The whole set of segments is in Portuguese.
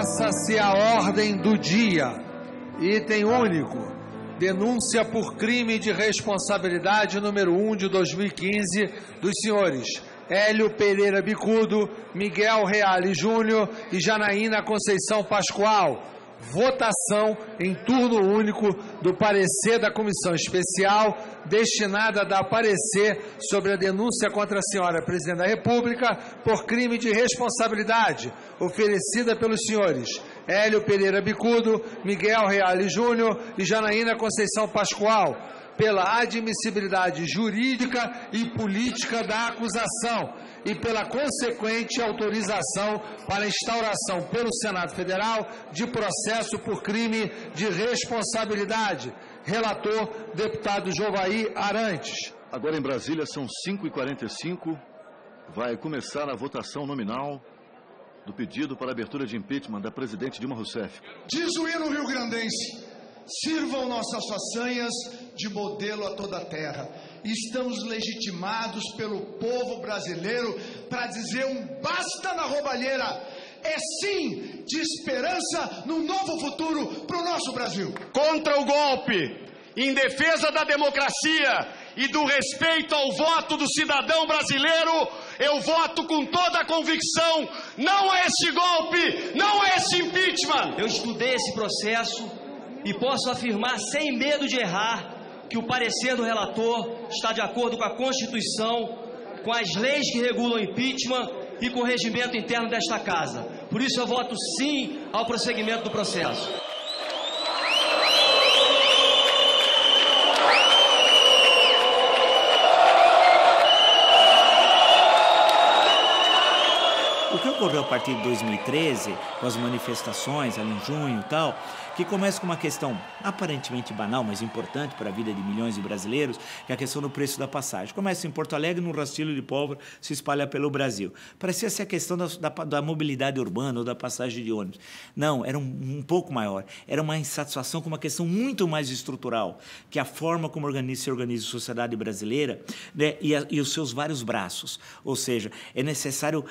Passa-se a ordem do dia. Item único. Denúncia por crime de responsabilidade número 1 de 2015 dos senhores Hélio Pereira Bicudo, Miguel Reale Júnior e Janaína Conceição Pascoal. Votação em turno único do parecer da Comissão Especial destinada a dar parecer sobre a denúncia contra a senhora Presidente da República por crime de responsabilidade oferecida pelos senhores Hélio Pereira Bicudo, Miguel Reale Júnior e Janaína Conceição Pascoal, pela admissibilidade jurídica e política da acusação e pela consequente autorização para instauração pelo Senado Federal de processo por crime de responsabilidade. Relator, deputado Jovaí Arantes. Agora em Brasília são 5h45, vai começar a votação nominal do pedido para abertura de impeachment da presidente Dilma Rousseff. Diz o hino rio-grandense: sirvam nossas façanhas de modelo a toda a terra. Estamos legitimados pelo povo brasileiro para dizer um basta na roubalheira. É sim de esperança num novo futuro para o nosso Brasil. Contra o golpe, em defesa da democracia e do respeito ao voto do cidadão brasileiro, eu voto com toda a convicção. Não é esse golpe, não é esse impeachment. Eu estudei esse processo e posso afirmar sem medo de errar que o parecer do relator está de acordo com a Constituição, com as leis que regulam o impeachment e com o regimento interno desta Casa. Por isso eu voto sim ao prosseguimento do processo. O que ocorreu a partir de 2013, com as manifestações ali em junho e tal, que começa com uma questão aparentemente banal, mas importante para a vida de milhões de brasileiros, que é a questão do preço da passagem. Começa em Porto Alegre, num rastilho de pólvora, se espalha pelo Brasil. Parecia ser a questão da mobilidade urbana ou da passagem de ônibus. Não, era um pouco maior. Era uma insatisfação com uma questão muito mais estrutural, que é a forma como se organiza a sociedade brasileira, né, e os seus vários braços. Ou seja, é necessário...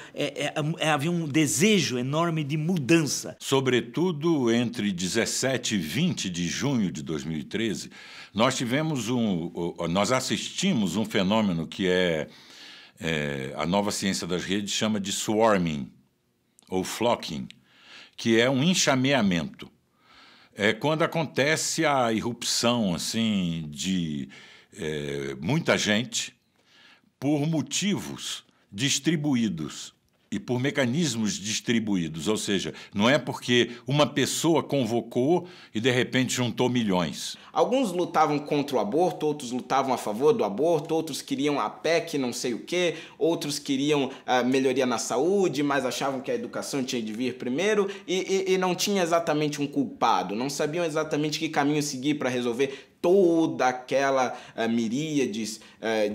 havia um desejo enorme de mudança. Sobretudo entre 17 e 20 de junho de 2013, nós assistimos um fenômeno que a nova ciência das redes chama de swarming, ou flocking, que é um enxameamento. É quando acontece a irrupção assim, de muita gente por motivos distribuídos e por mecanismos distribuídos, ou seja, não é porque uma pessoa convocou e, de repente, juntou milhões. Alguns lutavam contra o aborto, outros lutavam a favor do aborto, outros queriam a PEC não sei o quê, outros queriam a melhoria na saúde, mas achavam que a educação tinha de vir primeiro e não tinha exatamente um culpado, não sabiam exatamente que caminho seguir para resolver toda aquela miríade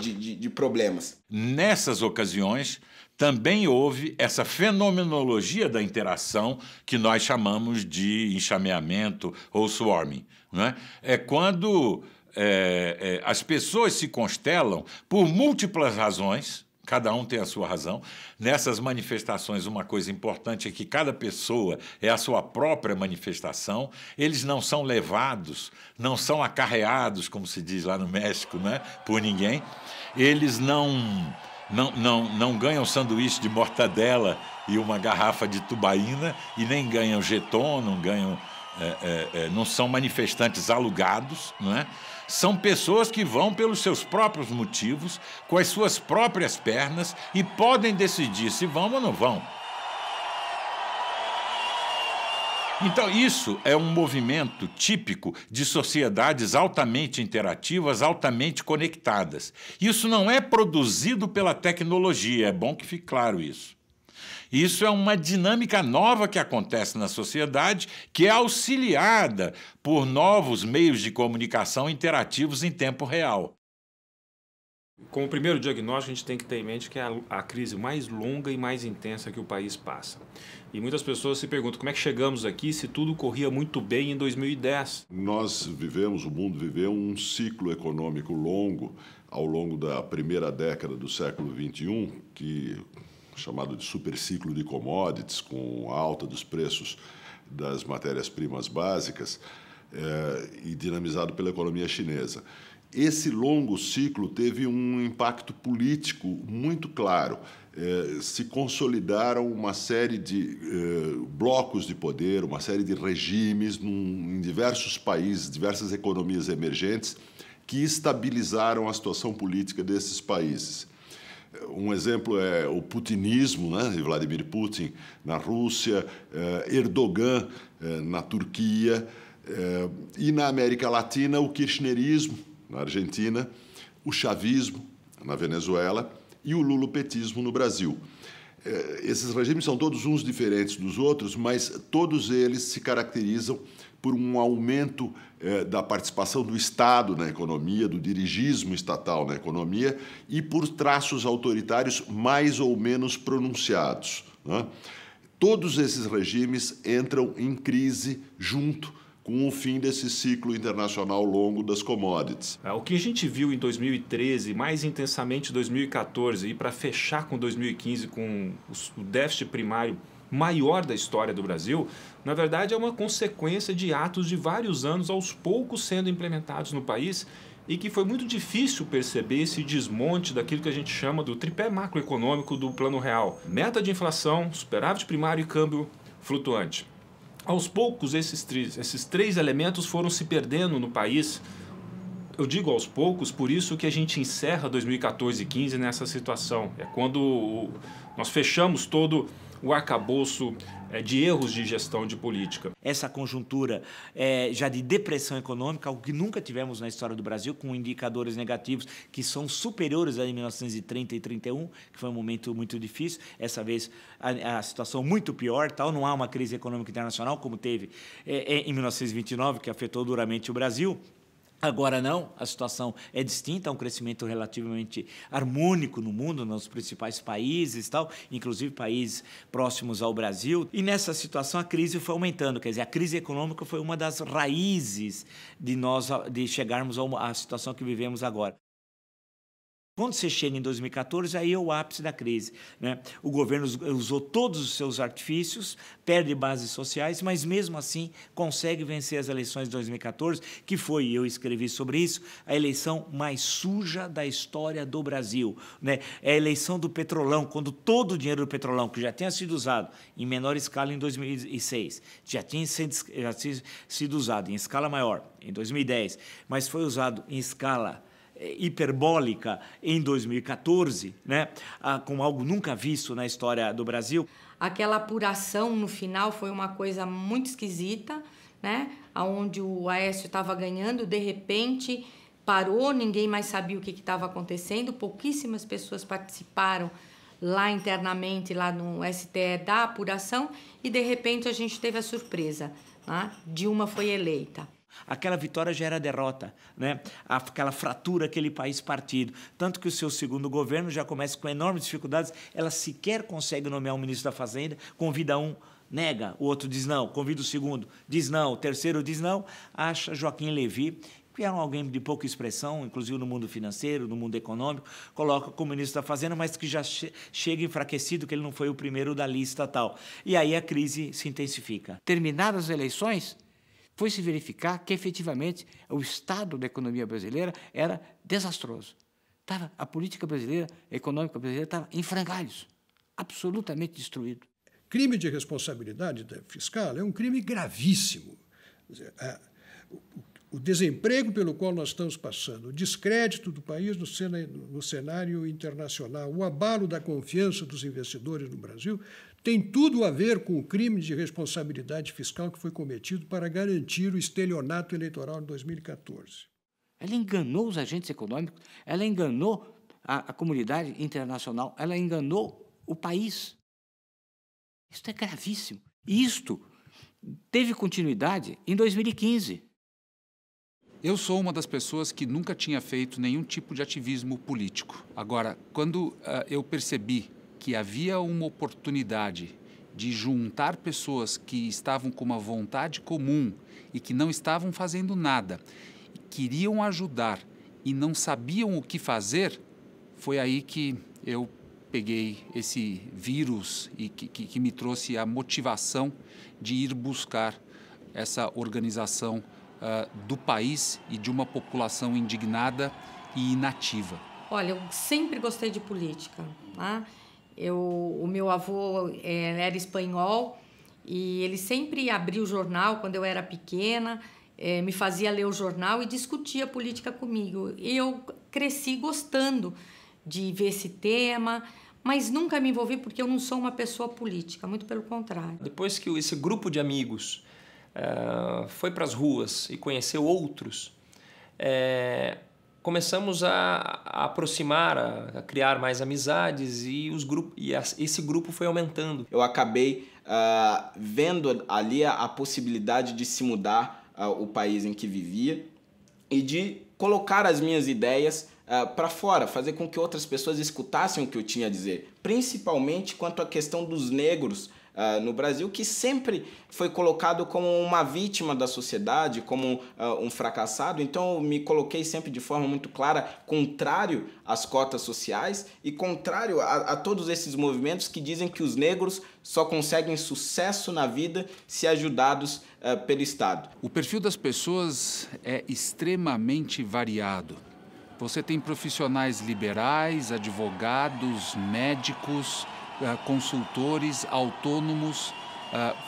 de problemas. Nessas ocasiões, também houve essa fenomenologia da interação que nós chamamos de enxameamento ou swarming. Não é? É quando as pessoas se constelam por múltiplas razões, cada um tem a sua razão. Nessas manifestações, uma coisa importante é que cada pessoa é a sua própria manifestação, eles não são levados, não são acarreados, como se diz lá no México, né, por ninguém, eles não ganham sanduíche de mortadela e uma garrafa de tubaína e nem ganham jeton, não são manifestantes alugados, não é? São pessoas que vão pelos seus próprios motivos, com as suas próprias pernas e podem decidir se vão ou não vão. Então, isso é um movimento típico de sociedades altamente interativas, altamente conectadas. Isso não é produzido pela tecnologia, é bom que fique claro isso. Isso é uma dinâmica nova que acontece na sociedade, que é auxiliada por novos meios de comunicação interativos em tempo real. Como primeiro diagnóstico, a gente tem que ter em mente que é a crise mais longa e mais intensa que o país passa. E muitas pessoas se perguntam como é que chegamos aqui se tudo corria muito bem em 2010. O mundo viveu um ciclo econômico longo ao longo da primeira década do século XXI, chamado de superciclo de commodities, com a alta dos preços das matérias-primas básicas e dinamizado pela economia chinesa. Esse longo ciclo teve um impacto político muito claro. Se consolidaram uma série de blocos de poder, uma série de regimes em diversos países, diversas economias emergentes, que estabilizaram a situação política desses países. Um exemplo é o putinismo, né, de Vladimir Putin na Rússia, Erdogan na Turquia, e na América Latina o kirchnerismo, na Argentina, o chavismo na Venezuela e o lulopetismo no Brasil. Esses regimes são todos uns diferentes dos outros, mas todos eles se caracterizam por um aumento da participação do Estado na economia, do dirigismo estatal na economia e por traços autoritários mais ou menos pronunciados, né? Todos esses regimes entram em crise junto com o fim desse ciclo internacional longo das commodities. O que a gente viu em 2013, mais intensamente em 2014, e para fechar com 2015 com o déficit primário maior da história do Brasil, na verdade é uma consequência de atos de vários anos aos poucos sendo implementados no país e que foi muito difícil perceber esse desmonte daquilo que a gente chama do tripé macroeconômico do Plano Real. Meta de inflação, superávit primário e câmbio flutuante. Aos poucos, esses três elementos foram se perdendo no país. Eu digo aos poucos, por isso que a gente encerra 2014 e 2015 nessa situação. É quando nós fechamos todo o arcabouço de erros de gestão de política. Essa conjuntura já de depressão econômica, algo que nunca tivemos na história do Brasil, com indicadores negativos que são superiores a 1930 e 31, que foi um momento muito difícil. Essa vez a situação muito pior, tal. Não há uma crise econômica internacional como teve em 1929, que afetou duramente o Brasil. Agora não, a situação é distinta, há um crescimento relativamente harmônico no mundo, nos principais países, tal, inclusive países próximos ao Brasil. E nessa situação a crise foi aumentando, quer dizer, a crise econômica foi uma das raízes de chegarmos à situação que vivemos agora. Quando você chega em 2014, aí é o ápice da crise, né? O governo usou todos os seus artifícios, perde bases sociais, mas mesmo assim consegue vencer as eleições de 2014, que foi, eu escrevi sobre isso, a eleição mais suja da história do Brasil, né? É a eleição do Petrolão, quando todo o dinheiro do Petrolão, que já tinha sido usado em menor escala em 2006, já tinha sido usado em escala maior em 2010, mas foi usado em escala hiperbólica em 2014, né, com algo nunca visto na história do Brasil. Aquela apuração no final foi uma coisa muito esquisita, né, onde o Aécio estava ganhando, de repente parou, ninguém mais sabia o que estava acontecendo, pouquíssimas pessoas participaram lá internamente, lá no STE da apuração, e de repente a gente teve a surpresa, né? Dilma foi eleita. Aquela vitória já era derrota, né? Aquela fratura, aquele país partido. Tanto que o seu segundo governo já começa com enormes dificuldades, ela sequer consegue nomear um ministro da Fazenda, convida um, nega, o outro diz não, convida o segundo, diz não, o terceiro diz não, acha Joaquim Levy, que é alguém de pouca expressão, inclusive no mundo financeiro, no mundo econômico, coloca como ministro da Fazenda, mas que já chega enfraquecido, que ele não foi o primeiro da lista tal. E aí a crise se intensifica. Terminadas as eleições, foi-se verificar que, efetivamente, o estado da economia brasileira era desastroso. A política brasileira, a econômica brasileira, estava em frangalhos, absolutamente destruído. Crime de responsabilidade fiscal é um crime gravíssimo. O desemprego pelo qual nós estamos passando, o descrédito do país no cenário internacional, o abalo da confiança dos investidores no Brasil, tem tudo a ver com o crime de responsabilidade fiscal que foi cometido para garantir o estelionato eleitoral de 2014. Ela enganou os agentes econômicos, ela enganou a comunidade internacional, ela enganou o país. Isso é gravíssimo. E isto teve continuidade em 2015. Eu sou uma das pessoas que nunca tinha feito nenhum tipo de ativismo político. Agora, quando eu percebi que havia uma oportunidade de juntar pessoas que estavam com uma vontade comum e que não estavam fazendo nada, e queriam ajudar e não sabiam o que fazer, foi aí que eu peguei esse vírus e que me trouxe a motivação de ir buscar essa organização do país e de uma população indignada e inativa. Olha, eu sempre gostei de política, tá? O meu avô era espanhol e ele sempre abria o jornal quando eu era pequena, me fazia ler o jornal e discutia política comigo. E eu cresci gostando de ver esse tema, mas nunca me envolvi porque eu não sou uma pessoa política, muito pelo contrário. Depois que esse grupo de amigos foi para as ruas e conheceu outros, começamos a aproximar, a criar mais amizades e esse grupo foi aumentando. Eu acabei vendo ali a possibilidade de se mudar o país em que vivia e de colocar as minhas ideias para fora, fazer com que outras pessoas escutassem o que eu tinha a dizer, principalmente quanto à questão dos negros no Brasil, que sempre foi colocado como uma vítima da sociedade, como um fracassado. Então eu me coloquei sempre de forma muito clara contrário às cotas sociais e contrário a todos esses movimentos que dizem que os negros só conseguem sucesso na vida se ajudados pelo Estado. O perfil das pessoas é extremamente variado. Você tem profissionais liberais, advogados, médicos, consultores, autônomos,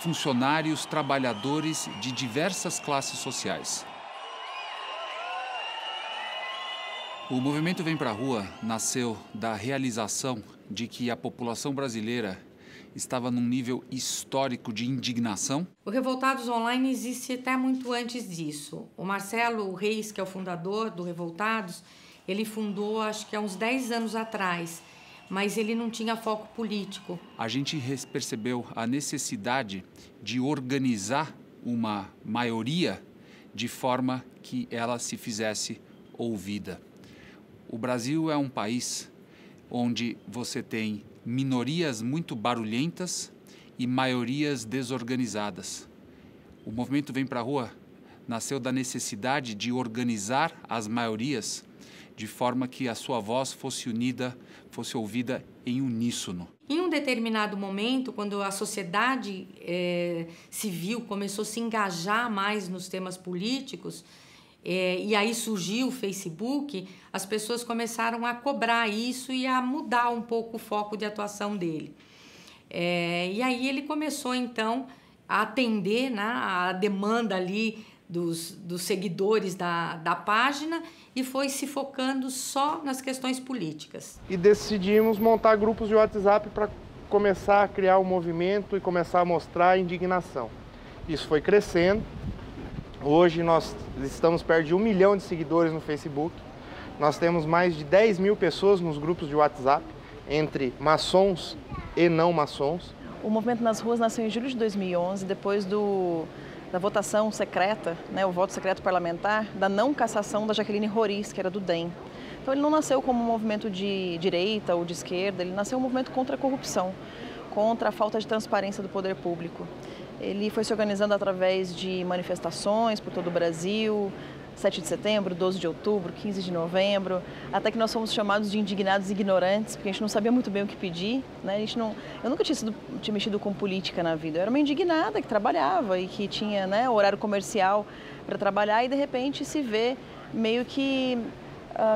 funcionários, trabalhadores de diversas classes sociais. O movimento Vem Pra Rua nasceu da realização de que a população brasileira estava num nível histórico de indignação. O Revoltados Online existe até muito antes disso. O Marcelo Reis, que é o fundador do Revoltados, ele fundou acho que há uns 10 anos atrás, mas ele não tinha foco político. A gente percebeu a necessidade de organizar uma maioria de forma que ela se fizesse ouvida. O Brasil é um país onde você tem minorias muito barulhentas e maiorias desorganizadas. O movimento Vem Pra Rua nasceu da necessidade de organizar as maiorias de forma que a sua voz fosse unida, fosse ouvida em uníssono. Em um determinado momento, quando a sociedade civil começou a se engajar mais nos temas políticos, e aí surgiu o Facebook, as pessoas começaram a cobrar isso e a mudar um pouco o foco de atuação dele. E aí ele começou, então, a atender, né, a demanda ali dos seguidores da página e foi se focando só nas questões políticas. E decidimos montar grupos de WhatsApp para começar a criar um movimento e começar a mostrar a indignação. Isso foi crescendo. Hoje nós estamos perto de 1 milhão de seguidores no Facebook. Nós temos mais de 10 mil pessoas nos grupos de WhatsApp, entre maçons e não maçons. O movimento nas ruas nasceu em julho de 2011, depois da votação secreta, né, o voto secreto parlamentar, da não cassação da Jaqueline Roriz, que era do DEM. Então ele não nasceu como um movimento de direita ou de esquerda, ele nasceu um movimento contra a corrupção, contra a falta de transparência do poder público. Ele foi se organizando através de manifestações por todo o Brasil, 7 de setembro, 12 de outubro, 15 de novembro, até que nós fomos chamados de indignados e ignorantes, porque a gente não sabia muito bem o que pedir, né? Eu nunca tinha mexido com política na vida, eu era uma indignada que trabalhava e que tinha, né, horário comercial para trabalhar e de repente se vê meio que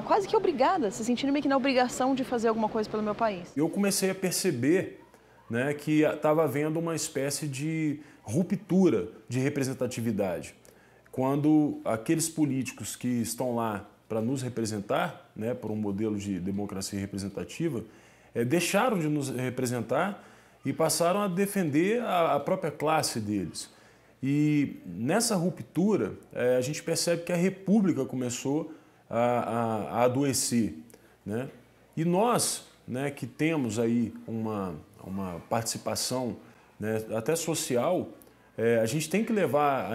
quase que obrigada, se sentindo meio que na obrigação de fazer alguma coisa pelo meu país. Eu comecei a perceber, né, que estava havendo uma espécie de ruptura de representatividade. Quando aqueles políticos que estão lá para nos representar, né, por um modelo de democracia representativa, deixaram de nos representar e passaram a defender a própria classe deles. E nessa ruptura, a gente percebe que a República começou a adoecer, né? E nós, né, que temos aí uma participação, né, até social, a gente tem que levar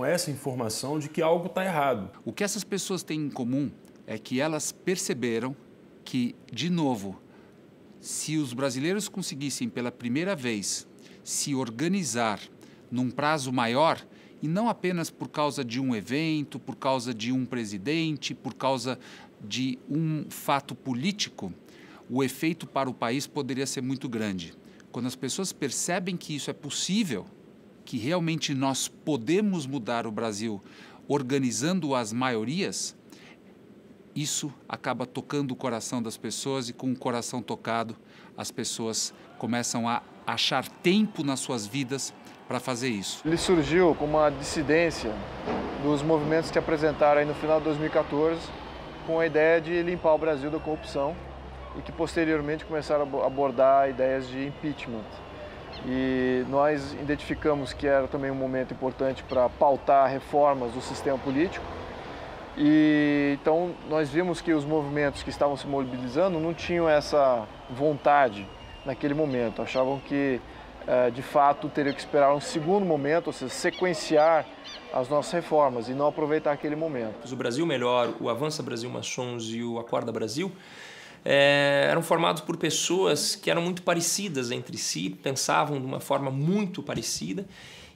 essa informação de que algo está errado. O que essas pessoas têm em comum é que elas perceberam que, de novo, se os brasileiros conseguissem pela primeira vez se organizar num prazo maior, e não apenas por causa de um evento, por causa de um presidente, por causa de um fato político, o efeito para o país poderia ser muito grande. Quando as pessoas percebem que isso é possível, que realmente nós podemos mudar o Brasil organizando as maiorias, isso acaba tocando o coração das pessoas e com o coração tocado, as pessoas começam a achar tempo nas suas vidas para fazer isso. Ele surgiu como uma dissidência dos movimentos que apresentaram aí no final de 2014 com a ideia de limpar o Brasil da corrupção e que posteriormente começaram a abordar ideias de impeachment. E nós identificamos que era também um momento importante para pautar reformas do sistema político. E então nós vimos que os movimentos que estavam se mobilizando não tinham essa vontade naquele momento. Achavam que, de fato, teriam que esperar um segundo momento, ou seja, sequenciar as nossas reformas e não aproveitar aquele momento. O Brasil Melhor, o Avança Brasil Maçons e o Acorda Brasil eram formados por pessoas que eram muito parecidas entre si, pensavam de uma forma muito parecida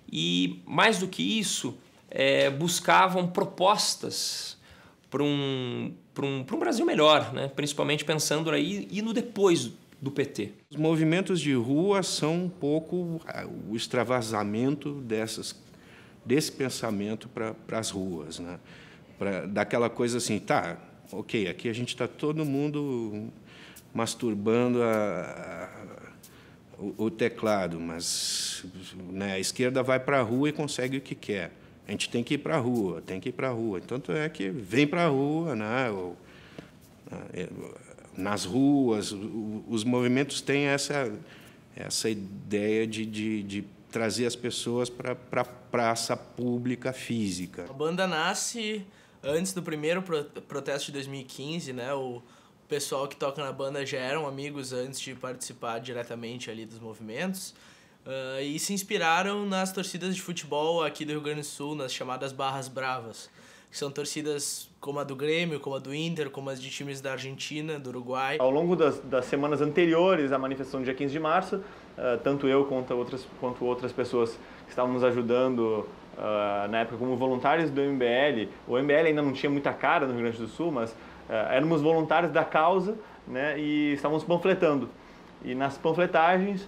e, mais do que isso, buscavam propostas para um Brasil melhor, né? Principalmente pensando aí e no depois do PT. Os movimentos de rua são um pouco o extravasamento desse pensamento para as ruas, né? Daquela coisa assim, tá, ok, aqui a gente está todo mundo masturbando o teclado, mas né, a esquerda vai para a rua e consegue o que quer. A gente tem que ir para a rua, tem que ir para a rua. Tanto é que vem para a rua, né? Nas ruas, os movimentos têm essa ideia de trazer as pessoas para a praça pública física. A banda nasce antes do primeiro protesto de 2015, né? O pessoal que toca na banda já eram amigos antes de participar diretamente ali dos movimentos. E se inspiraram nas torcidas de futebol aqui do Rio Grande do Sul, nas chamadas Barras Bravas, que são torcidas como a do Grêmio, como a do Inter, como as de times da Argentina, do Uruguai. Ao longo das semanas anteriores à manifestação do dia 15 de março, tanto eu quanto outras pessoas que estavam nos ajudando na época como voluntários do MBL, o MBL ainda não tinha muita cara no Rio Grande do Sul, mas éramos voluntários da causa, né, e estávamos panfletando. E nas panfletagens,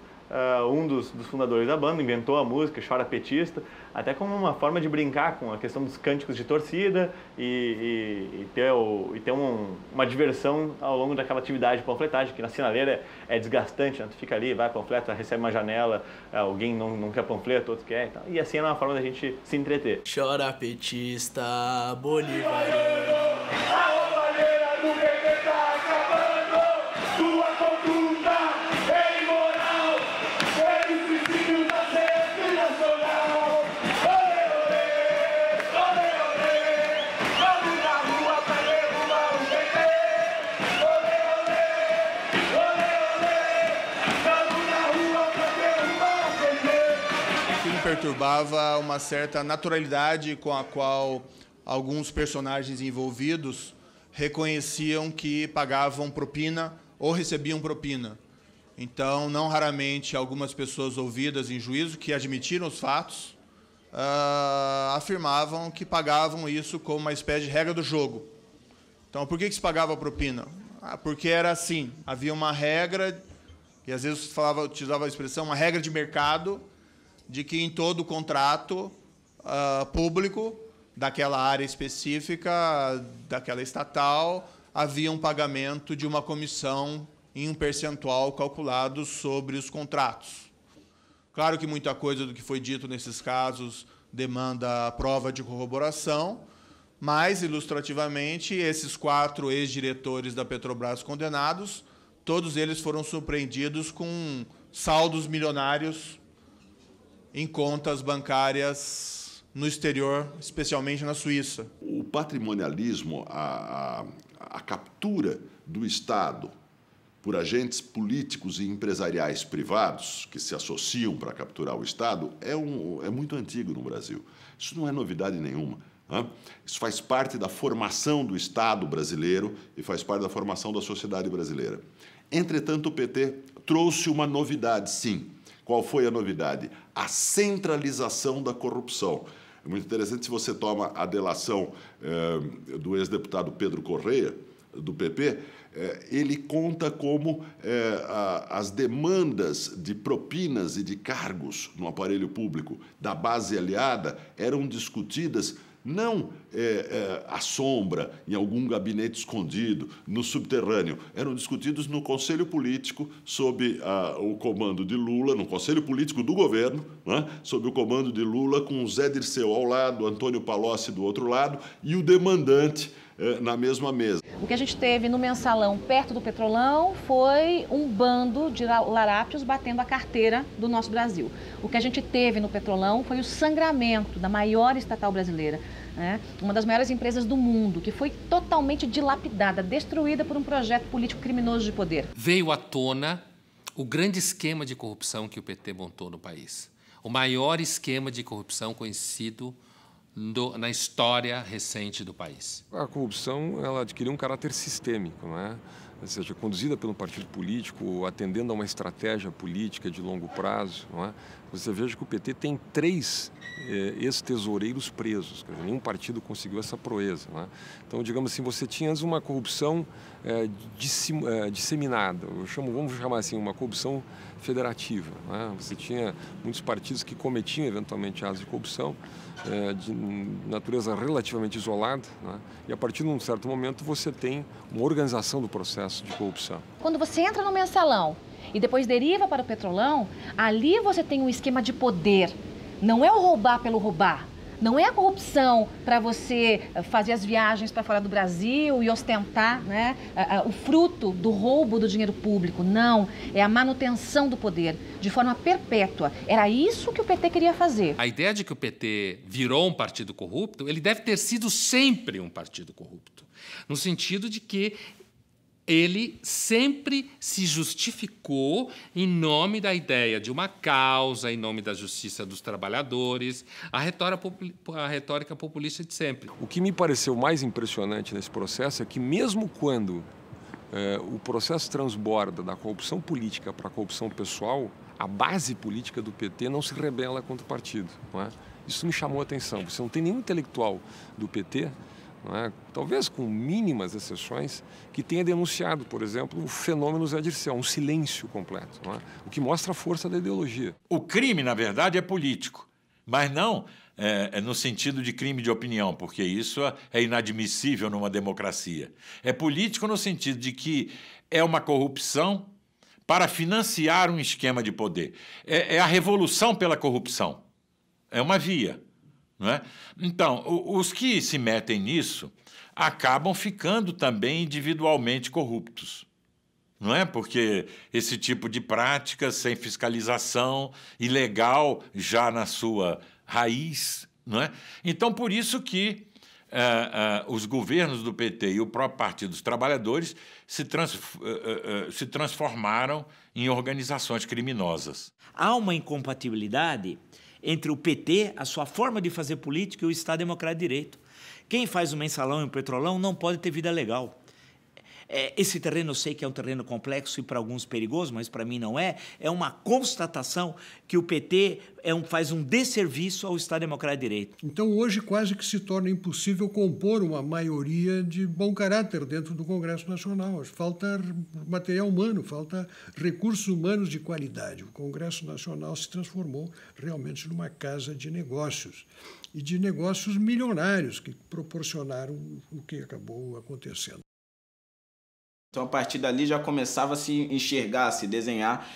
um dos fundadores da banda inventou a música Chora Petista, até como uma forma de brincar com a questão dos cânticos de torcida e ter uma diversão ao longo daquela atividade de panfletagem, que na sinaleira é desgastante, né? Tu fica ali, vai, panfleta, recebe uma janela, alguém não quer panfleto, outro quer e tal. E assim era uma forma da gente se entreter. Chora petista, bolivariano. Perturbava uma certa naturalidade com a qual alguns personagens envolvidos reconheciam que pagavam propina ou recebiam propina. Então, não raramente, algumas pessoas ouvidas em juízo, que admitiram os fatos, afirmavam que pagavam isso como uma espécie de regra do jogo. Então, por que se pagava propina? Porque era assim, havia uma regra, e às vezes utilizava a expressão, uma regra de mercado, de que em todo contrato público daquela área específica, daquela estatal, havia um pagamento de uma comissão em um percentual calculado sobre os contratos. Claro que muita coisa do que foi dito nesses casos demanda prova de corroboração, mas, ilustrativamente, esses 4 ex-diretores da Petrobras condenados, todos eles foram surpreendidos com saldos milionários em contas bancárias no exterior, especialmente na Suíça. O patrimonialismo, a captura do Estado por agentes políticos e empresariais privados que se associam para capturar o Estado é muito antigo no Brasil. Isso não é novidade nenhuma. Isso faz parte da formação do Estado brasileiro e faz parte da formação da sociedade brasileira. Entretanto, o PT trouxe uma novidade, sim. Qual foi a novidade? A centralização da corrupção. É muito interessante se você toma a delação do ex-deputado Pedro Correia, do PP, ele conta como as demandas de propinas e de cargos no aparelho público da base aliada eram discutidas não à sombra, em algum gabinete escondido, no subterrâneo. Eram discutidos no Conselho Político, sob o comando de Lula, no Conselho Político do governo, né, sob o comando de Lula, com o Zé Dirceu ao lado, Antônio Palocci do outro lado, e o demandante na mesma mesa. O que a gente teve no mensalão perto do Petrolão foi um bando de larápios batendo a carteira do nosso Brasil. O que a gente teve no Petrolão foi o sangramento da maior estatal brasileira, né? Uma das maiores empresas do mundo, que foi totalmente dilapidada, destruída por um projeto político criminoso de poder. Veio à tona o grande esquema de corrupção que o PT montou no país. O maior esquema de corrupção conhecido na história recente do país. A corrupção, ela adquiriu um caráter sistêmico, não é? Ou seja, conduzida pelo partido político, atendendo a uma estratégia política de longo prazo, não é? Você veja que o PT tem 3 ex-tesoureiros presos, quer dizer, nenhum partido conseguiu essa proeza, não é? Então, digamos assim, você tinha antes uma corrupção disseminada, vamos chamar assim, uma corrupção federativa, não é? Você tinha muitos partidos que cometiam eventualmente atos de corrupção de natureza relativamente isolada, não é? E a partir de um certo momento você tem uma organização do processo de corrupção. Quando você entra no mensalão e depois deriva para o Petrolão, ali você tem um esquema de poder. Não é o roubar pelo roubar. Não é a corrupção para você fazer as viagens para fora do Brasil e ostentar, né, o fruto do roubo do dinheiro público. Não, é a manutenção do poder de forma perpétua. Era isso que o PT queria fazer. A ideia de que o PT virou um partido corrupto, ele deve ter sido sempre um partido corrupto, no sentido de que ele sempre se justificou em nome da ideia de uma causa, em nome da justiça dos trabalhadores, a retórica populista de sempre. O que me pareceu mais impressionante nesse processo é que mesmo quando o processo transborda da corrupção política para a corrupção pessoal, a base política do PT não se rebela contra o partido, não é? Isso me chamou a atenção. Você não tem nenhum intelectual do PT, não é? Talvez com mínimas exceções, que tenha denunciado, por exemplo, o fenômeno Zé Dirceu, um silêncio completo, não é? O que mostra a força da ideologia. O crime, na verdade, é político, mas não no sentido de crime de opinião, porque isso é inadmissível numa democracia. É político no sentido de que é uma corrupção para financiar um esquema de poder. É a revolução pela corrupção. É uma via. Não é? Então, os que se metem nisso acabam ficando também individualmente corruptos, não é? Porque esse tipo de prática sem fiscalização, ilegal já na sua raiz, não é? Então, por isso que os governos do PT e o próprio Partido dos Trabalhadores se transformaram em organizações criminosas. Há uma incompatibilidade entre o PT, a sua forma de fazer política, e o Estado Democrático de Direito. Quem faz o mensalão e o Petrolão não pode ter vida legal. Esse terreno eu sei que é um terreno complexo e para alguns perigoso, mas para mim não é. É uma constatação que o PT faz um desserviço ao Estado Democrático de Direito. Então, hoje quase que se torna impossível compor uma maioria de bom caráter dentro do Congresso Nacional. Falta material humano, falta recursos humanos de qualidade. O Congresso Nacional se transformou realmente numa casa de negócios, e de negócios milionários que proporcionaram o que acabou acontecendo. Então, a partir dali já começava a se enxergar, a se desenhar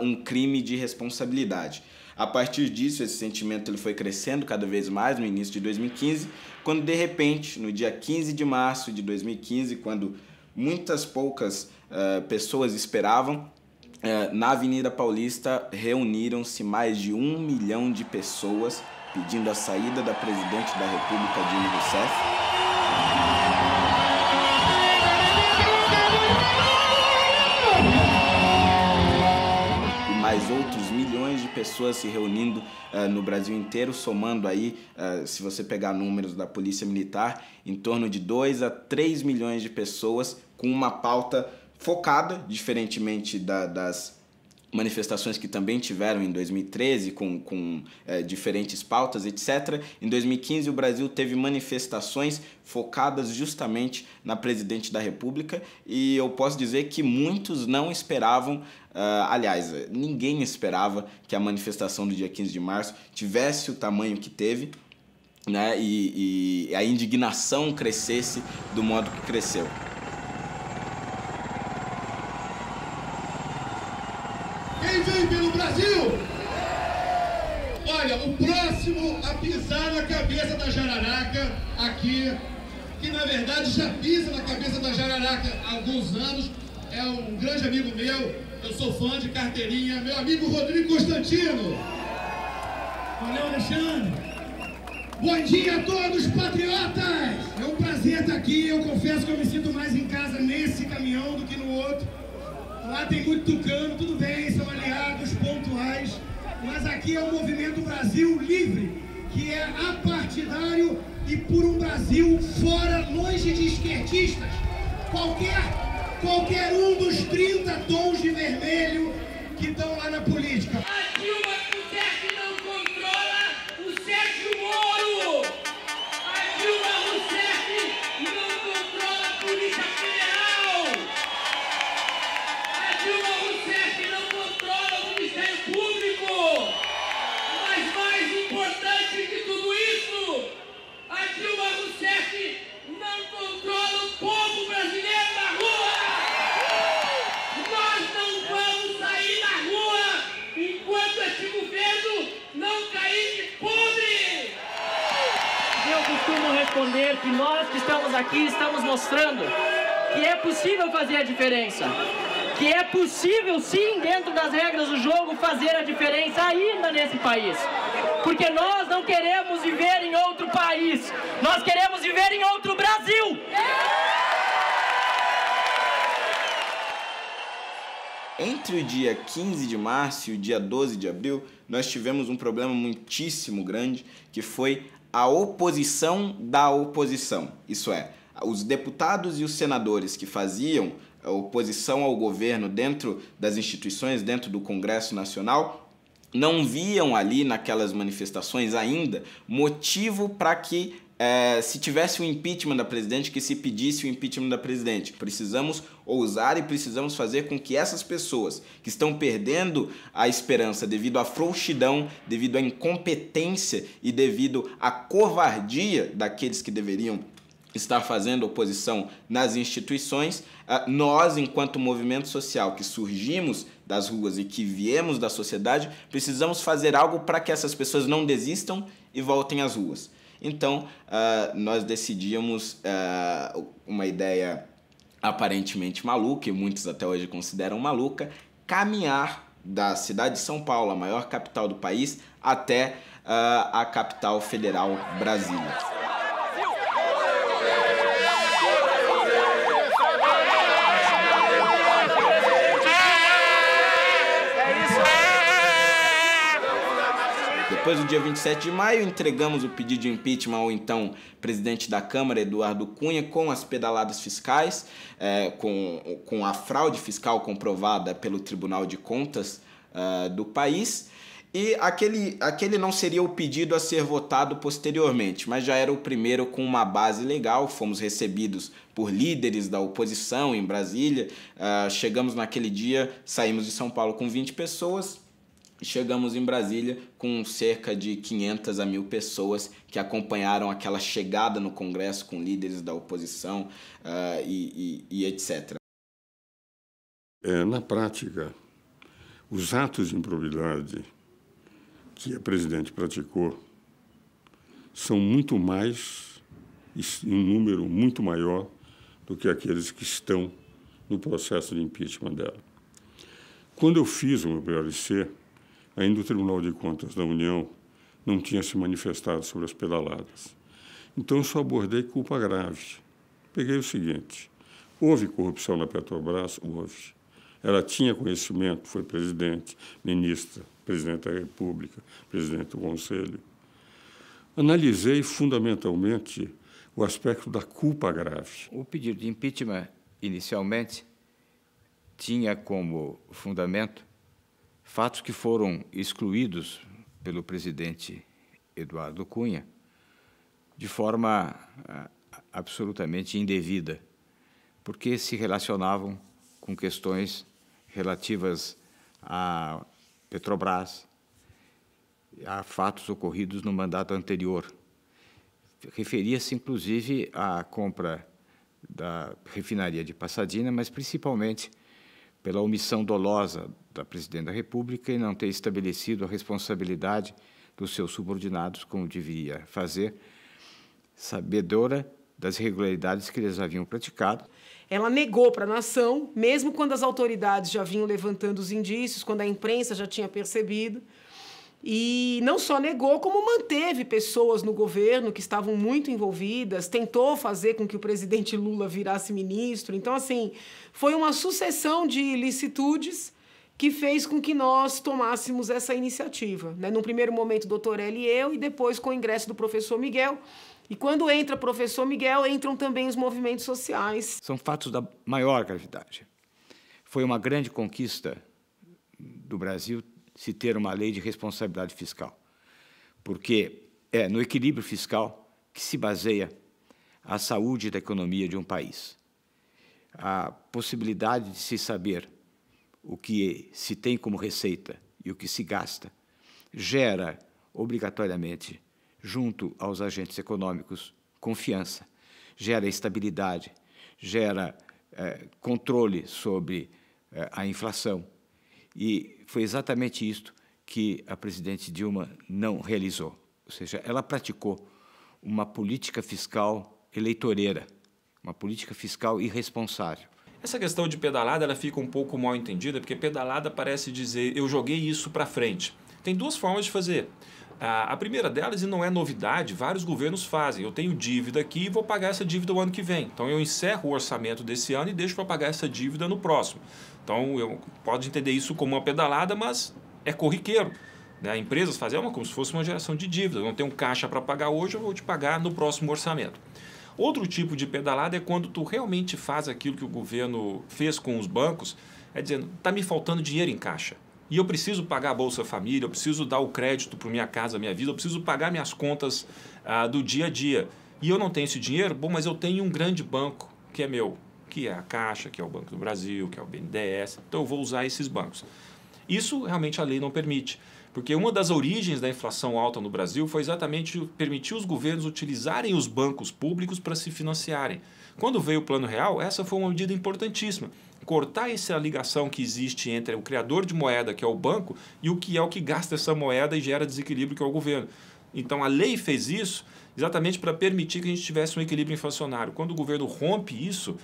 um crime de responsabilidade. A partir disso, esse sentimento ele foi crescendo cada vez mais no início de 2015, quando, de repente, no dia 15 de março de 2015, quando muitas poucas pessoas esperavam, na Avenida Paulista reuniram-se mais de 1 milhão de pessoas pedindo a saída da presidente da República, Dilma Rousseff. Mais outros milhões de pessoas se reunindo no Brasil inteiro, somando aí, se você pegar números da Polícia Militar, em torno de 2 a 3 milhões de pessoas com uma pauta focada, diferentemente das manifestações que também tiveram em 2013 com diferentes pautas, etc. Em 2015 o Brasil teve manifestações focadas justamente na Presidente da República e eu posso dizer que muitos não esperavam, aliás, ninguém esperava que a manifestação do dia 15 de março tivesse o tamanho que teve, né, e a indignação crescesse do modo que cresceu. Quem vem pelo Brasil? Olha, o próximo a pisar na cabeça da jararaca aqui, que na verdade já pisa na cabeça da jararaca há alguns anos, é um grande amigo meu, eu sou fã de carteirinha, meu amigo Rodrigo Constantino. Valeu, Alexandre. Bom dia a todos, patriotas! É um prazer estar aqui, eu confesso que eu me sinto mais em casa nesse caminhão do que no outro. Lá tem muito tucano, tudo bem, são aliados pontuais, mas aqui é o Movimento Brasil Livre, que é apartidário e por um Brasil fora, longe de esquerdistas. Qualquer um dos 30 tons de vermelho que estão lá na política. A Dilma Rousseff não controla o Sérgio Moro! A Dilma Rousseff não controla a Polícia Federal! A Dilma Rousseff não controla o Ministério Público! Mas mais importante que tudo isso, a Dilma Rousseff não controla o povo brasileiro na rua! Nós não vamos sair na rua enquanto esse governo não cair de podre! Eu costumo responder que nós que estamos aqui estamos mostrando que é possível fazer a diferença. Que é possível, sim, dentro das regras do jogo, fazer a diferença ainda nesse país. Porque nós não queremos viver em outro país, nós queremos viver em outro Brasil! Entre o dia 15 de março e o dia 12 de abril, nós tivemos um problema muitíssimo grande, que foi a oposição da oposição. Isso é, os deputados e os senadores que faziam a oposição ao governo dentro das instituições, dentro do Congresso Nacional, não viam ali naquelas manifestações ainda motivo para que se tivesse o impeachment da presidente, que se pedisse o impeachment da presidente. Precisamos ousar e precisamos fazer com que essas pessoas que estão perdendo a esperança devido à frouxidão, devido à incompetência e devido à covardia daqueles que deveriam estar fazendo oposição nas instituições, nós, enquanto movimento social que surgimos das ruas e que viemos da sociedade, precisamos fazer algo para que essas pessoas não desistam e voltem às ruas. Então, nós decidimos uma ideia aparentemente maluca, e muitos até hoje consideram maluca, caminhar da cidade de São Paulo, a maior capital do país, até a capital federal, Brasília. Depois do dia 27 de maio, entregamos o pedido de impeachment ao então presidente da Câmara, Eduardo Cunha, com as pedaladas fiscais, com a fraude fiscal comprovada pelo Tribunal de Contas do país. E aquele não seria o pedido a ser votado posteriormente, mas já era o primeiro com uma base legal. Fomos recebidos por líderes da oposição em Brasília. Chegamos naquele dia, saímos de São Paulo com 20 pessoas. Chegamos em Brasília com cerca de 500 a 1.000 pessoas que acompanharam aquela chegada no Congresso com líderes da oposição e etc. Na prática, os atos de improbidade que a presidente praticou são muito mais, em um número muito maior do que aqueles que estão no processo de impeachment dela. Quando eu fiz o meu parecer, ainda o Tribunal de Contas da União não tinha se manifestado sobre as pedaladas. Então, eu só abordei culpa grave. Peguei o seguinte: houve corrupção na Petrobras? Houve. Ela tinha conhecimento, foi presidente, ministra, presidente da República, presidente do Conselho. Analisei fundamentalmente o aspecto da culpa grave. O pedido de impeachment, inicialmente, tinha como fundamento fatos que foram excluídos pelo presidente Eduardo Cunha de forma absolutamente indevida, porque se relacionavam com questões relativas à Petrobras, a fatos ocorridos no mandato anterior. Referia-se, inclusive, à compra da refinaria de Pasadena, mas principalmente pela omissão dolosa da Presidente da República em não ter estabelecido a responsabilidade dos seus subordinados, como deveria fazer, sabedora das irregularidades que eles haviam praticado. Ela negou para a nação, mesmo quando as autoridades já vinham levantando os indícios, quando a imprensa já tinha percebido. E não só negou, como manteve pessoas no governo que estavam muito envolvidas, tentou fazer com que o presidente Lula virasse ministro. Então, assim, foi uma sucessão de ilicitudes que fez com que nós tomássemos essa iniciativa. Né? No primeiro momento, o doutor Eli e eu, e depois com o ingresso do professor Miguel. E quando entra o professor Miguel, entram também os movimentos sociais. São fatos da maior gravidade. Foi uma grande conquista do Brasil se ter uma lei de responsabilidade fiscal, porque é no equilíbrio fiscal que se baseia a saúde da economia de um país. A possibilidade de se saber o que se tem como receita e o que se gasta gera, obrigatoriamente, junto aos agentes econômicos, confiança, gera estabilidade, gera controle sobre a inflação. E foi exatamente isto que a presidente Dilma não realizou. Ou seja, ela praticou uma política fiscal eleitoreira, uma política fiscal irresponsável. Essa questão de pedalada ela fica um pouco mal entendida, porque pedalada parece dizer eu joguei isso para frente. Tem duas formas de fazer. A primeira delas, e não é novidade, vários governos fazem. Eu tenho dívida aqui e vou pagar essa dívida o ano que vem. Então, eu encerro o orçamento desse ano e deixo para pagar essa dívida no próximo. Então, pode entender isso como uma pedalada, mas é corriqueiro. Né? Empresas fazem como se fosse uma geração de dívida. Eu não tenho um caixa para pagar hoje, eu vou te pagar no próximo orçamento. Outro tipo de pedalada é quando tu realmente faz aquilo que o governo fez com os bancos, é dizendo, está me faltando dinheiro em caixa. E eu preciso pagar a Bolsa Família, eu preciso dar o crédito para minha casa, minha vida, eu preciso pagar minhas contas do dia a dia. E eu não tenho esse dinheiro, bom, mas eu tenho um grande banco que é meu, que é a Caixa, que é o Banco do Brasil, que é o BNDES, então eu vou usar esses bancos. Isso realmente a lei não permite, porque uma das origens da inflação alta no Brasil foi exatamente permitir os governos utilizarem os bancos públicos para se financiarem. Quando veio o Plano Real, essa foi uma medida importantíssima. Cortar essa ligação que existe entre o criador de moeda, que é o banco, e o que gasta essa moeda e gera desequilíbrio, que é o governo. Então, a lei fez isso exatamente para permitir que a gente tivesse um equilíbrio inflacionário. Quando o governo rompe isso,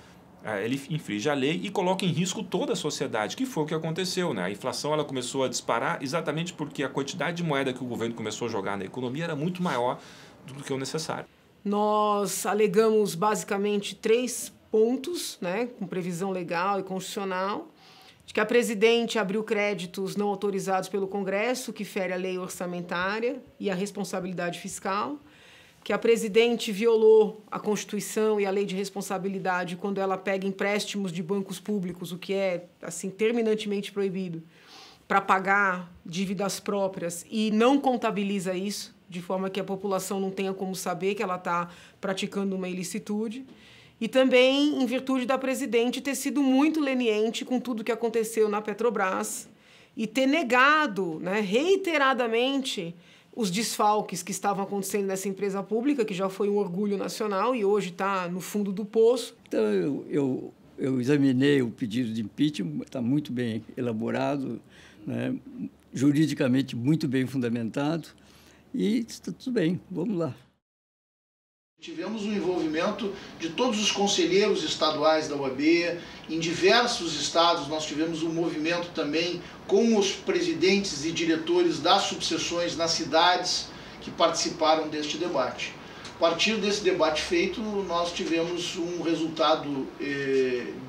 ele infringe a lei e coloca em risco toda a sociedade, que foi o que aconteceu. Né? A inflação ela começou a disparar exatamente porque a quantidade de moeda que o governo começou a jogar na economia era muito maior do que o necessário. Nós alegamos basicamente 3 pontos, né, com previsão legal e constitucional, de que a presidente abriu créditos não autorizados pelo Congresso, que fere a lei orçamentária e a responsabilidade fiscal, que a presidente violou a Constituição e a lei de responsabilidade quando ela pega empréstimos de bancos públicos, o que é assim terminantemente proibido, para pagar dívidas próprias e não contabiliza isso, de forma que a população não tenha como saber que ela está praticando uma ilicitude. E também em virtude da presidente ter sido muito leniente com tudo que aconteceu na Petrobras e ter negado, né, reiteradamente os desfalques que estavam acontecendo nessa empresa pública, que já foi um orgulho nacional e hoje está no fundo do poço. Então, eu examinei o pedido de impeachment, está muito bem elaborado, né, juridicamente muito bem fundamentado, e está tudo bem, vamos lá. Tivemos o envolvimento de todos os conselheiros estaduais da OAB, em diversos estados nós tivemos um movimento também com os presidentes e diretores das subseções nas cidades que participaram deste debate. A partir desse debate feito, nós tivemos um resultado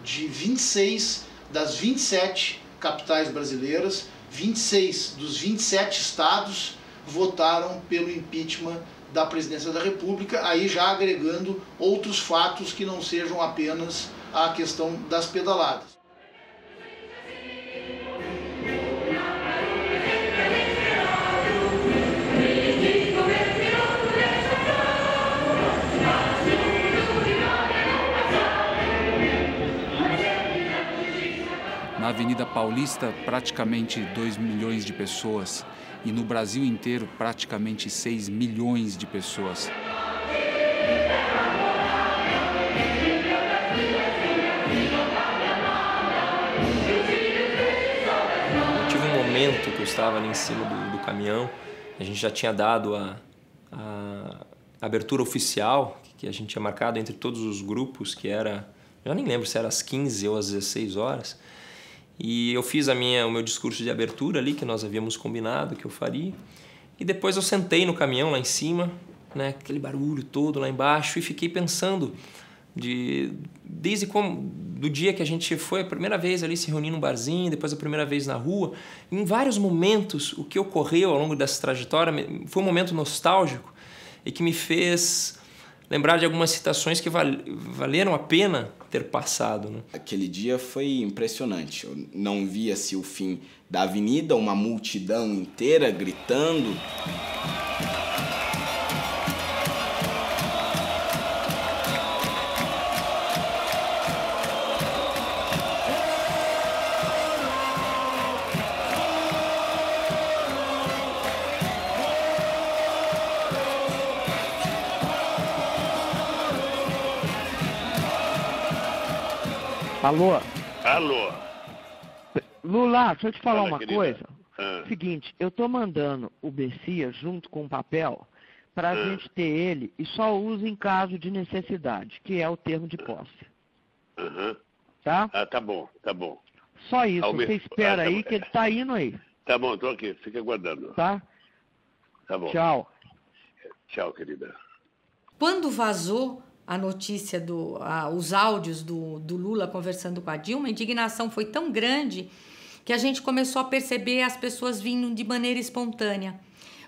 de 26 das 27 capitais brasileiras, 26 dos 27 estados votaram pelo impeachment da presidência da República, aí já agregando outros fatos que não sejam apenas a questão das pedaladas. Paulista, praticamente 2 milhões de pessoas. E no Brasil inteiro, praticamente 6 milhões de pessoas. Tive um momento que eu estava ali em cima do caminhão, a gente já tinha dado a abertura oficial, que a gente tinha marcado entre todos os grupos, que era, eu nem lembro se era às 15 ou às 16 horas, e eu fiz o meu discurso de abertura ali, que nós havíamos combinado que eu faria, e depois eu sentei no caminhão lá em cima, né, aquele barulho todo lá embaixo, e fiquei pensando do dia que a gente foi a primeira vez ali se reunir num barzinho, depois a primeira vez na rua, em vários momentos o que ocorreu ao longo dessa trajetória foi um momento nostálgico e que me fez lembrar de algumas citações que valeram a pena ter passado, né? Aquele dia foi impressionante. Eu não via-se o fim da avenida, uma multidão inteira gritando. Alô? Alô? Lula, deixa eu te falar uma querida. coisa. Seguinte, eu tô mandando o Bessias junto com o papel pra gente ter ele e só usa em caso de necessidade, que é o termo de posse. Tá? Ah, tá bom, tá bom. Só isso, você espera aí que ele tá indo aí. Tá bom, tô aqui, fica aguardando. Tá? Tá bom. Tchau. Tchau, querida. Quando vazou a notícia, os áudios do Lula conversando com a Dilma, a indignação foi tão grande que a gente começou a perceber as pessoas vindo de maneira espontânea.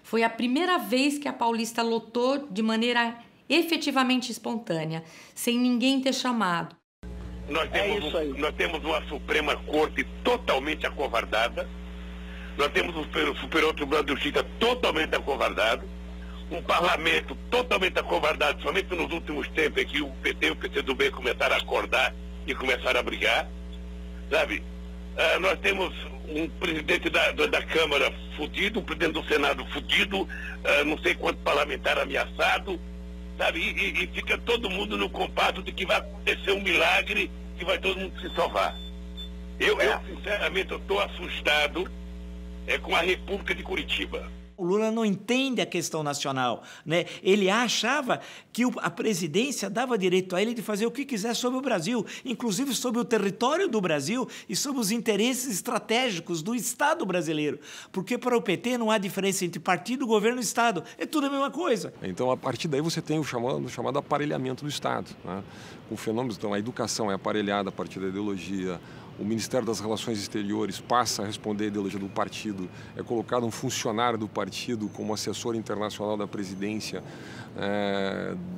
Foi a primeira vez que a Paulista lotou de maneira efetivamente espontânea, sem ninguém ter chamado. Nós temos uma Suprema Corte totalmente acovardada, nós temos o Superior Tribunal de Justiça totalmente acovardado, um parlamento totalmente acovardado, somente nos últimos tempos é que o PT e o PCdoB começaram a acordar e começaram a brigar, sabe? Nós temos um presidente da Câmara fudido, um presidente do Senado fudido, não sei quanto parlamentar ameaçado, sabe? E fica todo mundo no compasso de que vai acontecer um milagre, que vai todo mundo se salvar. Eu sinceramente, eu estou assustado com a República de Curitiba. O Lula não entende a questão nacional, né? Ele achava que a presidência dava direito a ele de fazer o que quiser sobre o Brasil, inclusive sobre o território do Brasil e sobre os interesses estratégicos do Estado brasileiro. Porque para o PT não há diferença entre partido, governo e Estado. É tudo a mesma coisa. Então, a partir daí, você tem o chamado aparelhamento do Estado, né? Com fenômenos, então, a educação é aparelhada a partir da ideologia. O Ministério das Relações Exteriores passa a responder à ideologia do partido, é colocado um funcionário do partido como assessor internacional da presidência,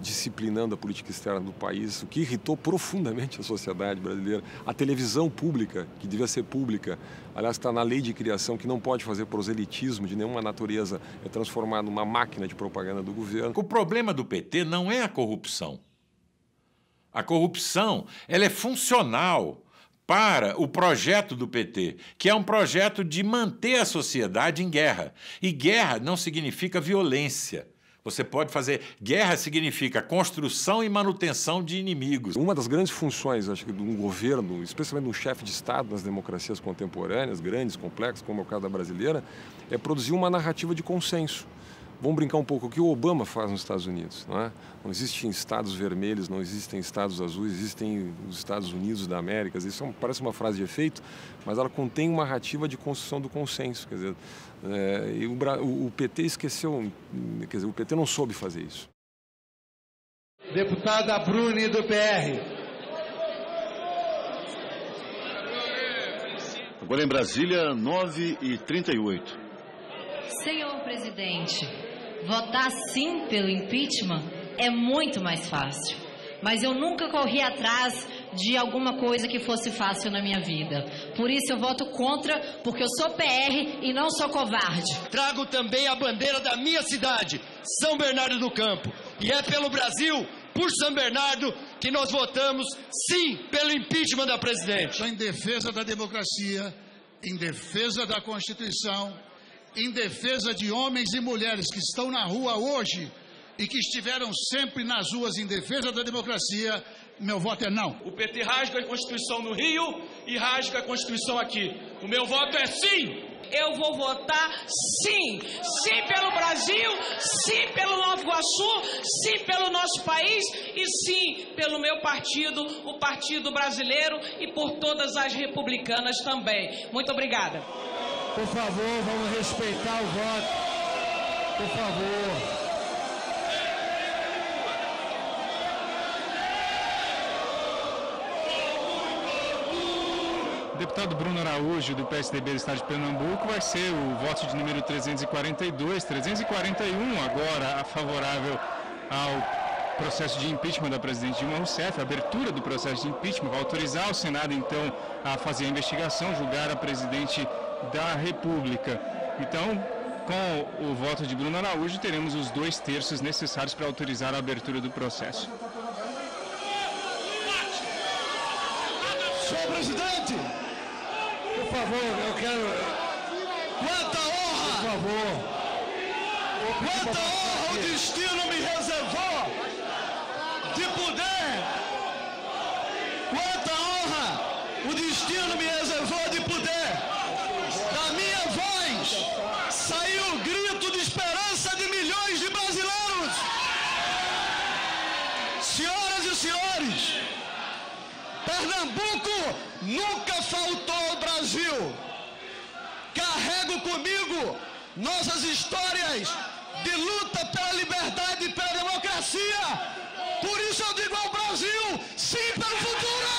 disciplinando a política externa do país, o que irritou profundamente a sociedade brasileira. A televisão pública, que devia ser pública, aliás, está na lei de criação, que não pode fazer proselitismo de nenhuma natureza, é transformada numa máquina de propaganda do governo. O problema do PT não é a corrupção. A corrupção, ela é funcional para o projeto do PT, que é um projeto de manter a sociedade em guerra. E guerra não significa violência. Você pode fazer... Guerra significa construção e manutenção de inimigos. Uma das grandes funções, acho que, de um governo, especialmente de um chefe de Estado nas democracias contemporâneas, grandes, complexas, como é o caso da brasileira, é produzir uma narrativa de consenso. Vamos brincar um pouco o que o Obama faz nos Estados Unidos, não é? Não existem estados vermelhos, não existem estados azuis, existem os Estados Unidos da América. Isso parece uma frase de efeito, mas ela contém uma narrativa de construção do consenso. Quer dizer, e o PT esqueceu, quer dizer, o PT não soube fazer isso. Deputada Bruni, do PR. Agora em Brasília, 9h38. Senhor presidente, votar sim pelo impeachment é muito mais fácil. Mas eu nunca corri atrás de alguma coisa que fosse fácil na minha vida. Por isso eu voto contra, porque eu sou PR e não sou covarde. Trago também a bandeira da minha cidade, São Bernardo do Campo. E é pelo Brasil, por São Bernardo, que nós votamos sim pelo impeachment da presidente. Estou em defesa da democracia, em defesa da Constituição, em defesa de homens e mulheres que estão na rua hoje e que estiveram sempre nas ruas em defesa da democracia, meu voto é não. O PT rasga a Constituição no Rio e rasga a Constituição aqui. O meu voto é sim! Eu vou votar sim! Sim pelo Brasil, sim pelo Nova Iguaçu, sim pelo nosso país e sim pelo meu partido, o Partido Brasileiro, e por todas as republicanas também. Muito obrigada. Por favor, vamos respeitar o voto. Por favor. O deputado Bruno Araújo, do PSDB do Estado de Pernambuco, vai ser o voto de número 342, 341 agora favorável ao processo de impeachment da presidente Dilma Rousseff, a abertura do processo de impeachment, vai autorizar o Senado, então, a fazer a investigação, julgar a presidente da República. Então, com o voto de Bruno Araújo, teremos os 2/3 necessários para autorizar a abertura do processo. Senhor presidente, por favor, eu quero... Quanta honra! Por favor. Quanta honra o destino me reservou de poder... Quanta honra o destino me reservou de poder... Da minha voz saiu o grito de esperança de milhões de brasileiros. Senhoras e senhores, Pernambuco nunca faltou ao Brasil. Carrego comigo nossas histórias de luta pela liberdade e pela democracia. Por isso eu digo ao Brasil, sim pelo futuro!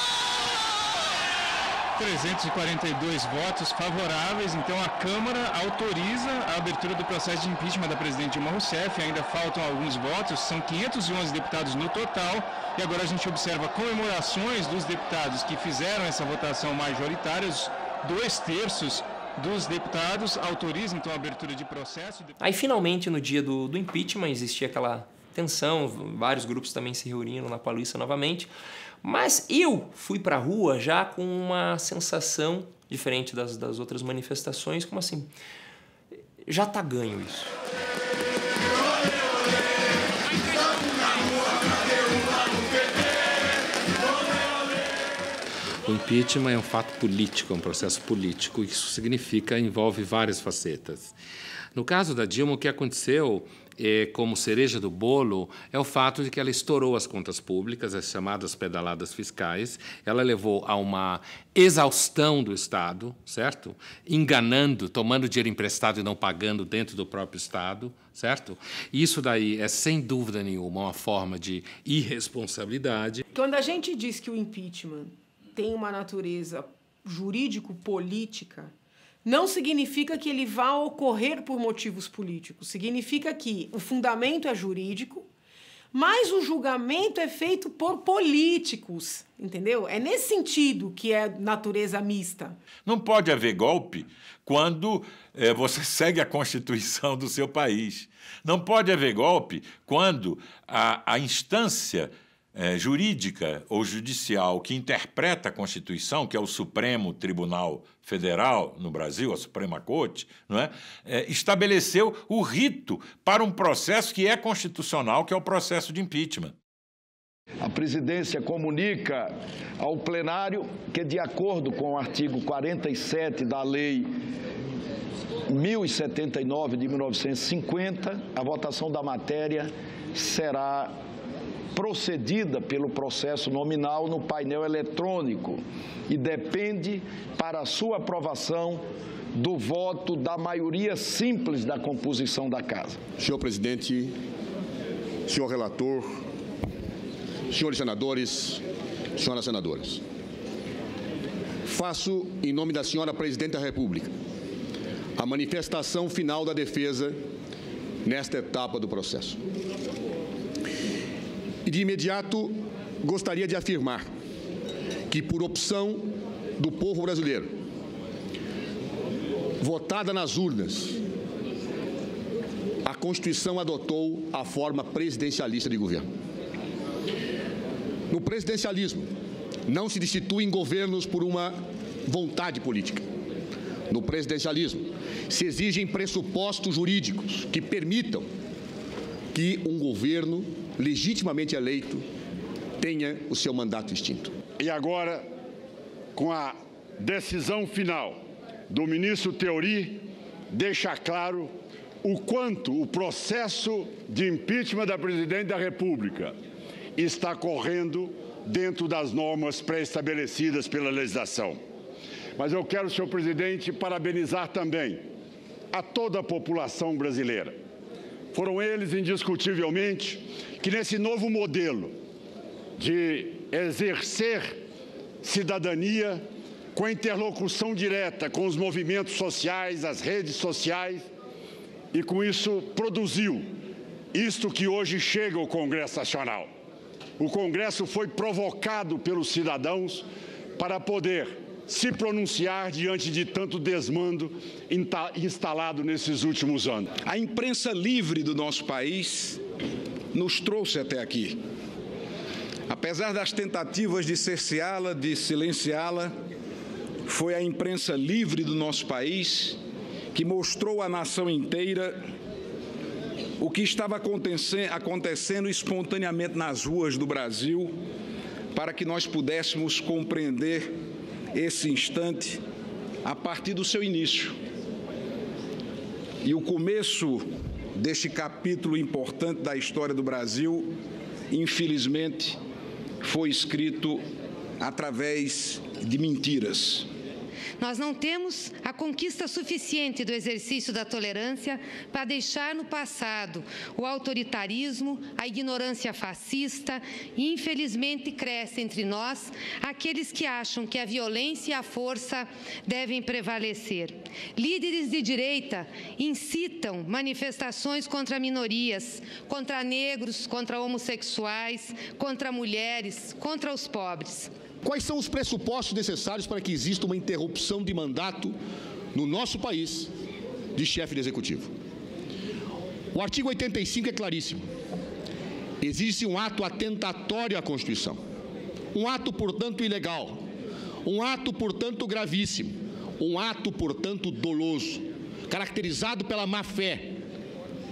342 votos favoráveis, então a Câmara autoriza a abertura do processo de impeachment da presidente Dilma Rousseff. Ainda faltam alguns votos, são 511 deputados no total, e agora a gente observa comemorações dos deputados que fizeram essa votação majoritária. Os 2/3 dos deputados autorizam então a abertura de processo. Aí finalmente no dia do impeachment existia aquela tensão, vários grupos também se reuniram na Paulista novamente. Mas eu fui para a rua já com uma sensação diferente das outras manifestações, como assim, já está ganho isso. O impeachment é um fato político, é um processo político, e isso significa, envolve várias facetas. No caso da Dilma, o que aconteceu, como cereja do bolo, é o fato de que ela estourou as contas públicas, as chamadas pedaladas fiscais. Ela levou a uma exaustão do Estado, certo? Enganando, tomando dinheiro emprestado e não pagando dentro do próprio Estado, certo? Isso daí é, sem dúvida nenhuma, uma forma de irresponsabilidade. Quando a gente diz que o impeachment tem uma natureza jurídico-política, não significa que ele vá ocorrer por motivos políticos. Significa que o fundamento é jurídico, mas o julgamento é feito por políticos, entendeu? É nesse sentido que é natureza mista. Não pode haver golpe quando você segue a Constituição do seu país. Não pode haver golpe quando a instância jurídica ou judicial que interpreta a Constituição, que é o Supremo Tribunal Federal no Brasil, a Suprema Corte, não é? Estabeleceu o rito para um processo que é constitucional, que é o processo de impeachment. A presidência comunica ao plenário que, de acordo com o artigo 47 da Lei 1079 de 1950, a votação da matéria será procedida pelo processo nominal no painel eletrônico e depende, para a sua aprovação, do voto da maioria simples da composição da Casa. Senhor presidente, senhor relator, senhores senadores, senhoras senadoras, faço, em nome da senhora presidente da República, a manifestação final da defesa nesta etapa do processo. E de imediato gostaria de afirmar que, por opção do povo brasileiro, votada nas urnas, a Constituição adotou a forma presidencialista de governo. No presidencialismo, não se destituem governos por uma vontade política. no presidencialismo, se exigem pressupostos jurídicos que permitam que um governo legitimamente eleito tenha o seu mandato extinto. E agora, com a decisão final do ministro Theory, deixa claro o quanto o processo de impeachment da presidente da República está correndo dentro das normas pré-estabelecidas pela legislação. Mas eu quero, senhor presidente, parabenizar também a toda a população brasileira. Foram eles, indiscutivelmente, que nesse novo modelo de exercer cidadania com interlocução direta com os movimentos sociais, as redes sociais, e com isso produziu isto que hoje chega ao Congresso Nacional. O Congresso foi provocado pelos cidadãos para poder se pronunciar diante de tanto desmando instalado nesses últimos anos. A imprensa livre do nosso país nos trouxe até aqui. Apesar das tentativas de cerceá-la, de silenciá-la, foi a imprensa livre do nosso país que mostrou à nação inteira o que estava acontecendo espontaneamente nas ruas do Brasil, para que nós pudéssemos compreender esse instante a partir do seu início. E o começo deste capítulo importante da história do Brasil, infelizmente, foi escrito através de mentiras. Nós não temos a conquista suficiente do exercício da tolerância para deixar no passado o autoritarismo, a ignorância fascista e, infelizmente, cresce entre nós aqueles que acham que a violência e a força devem prevalecer. Líderes de direita incitam manifestações contra minorias, contra negros, contra homossexuais, contra mulheres, contra os pobres. Quais são os pressupostos necessários para que exista uma interrupção de mandato no nosso país de chefe de executivo? O artigo 85 é claríssimo. Existe um ato atentatório à Constituição, um ato, portanto, ilegal, um ato, portanto, gravíssimo, um ato, portanto, doloso, caracterizado pela má-fé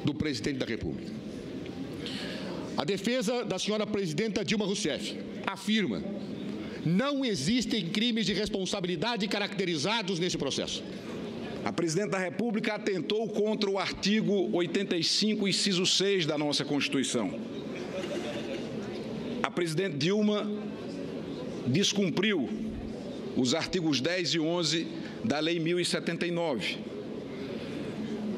do presidente da República. A defesa da senhora presidenta Dilma Rousseff afirma: não existem crimes de responsabilidade caracterizados nesse processo. A presidente da República atentou contra o artigo 85, inciso 6 da nossa Constituição. A presidente Dilma descumpriu os artigos 10 e 11 da Lei 1079.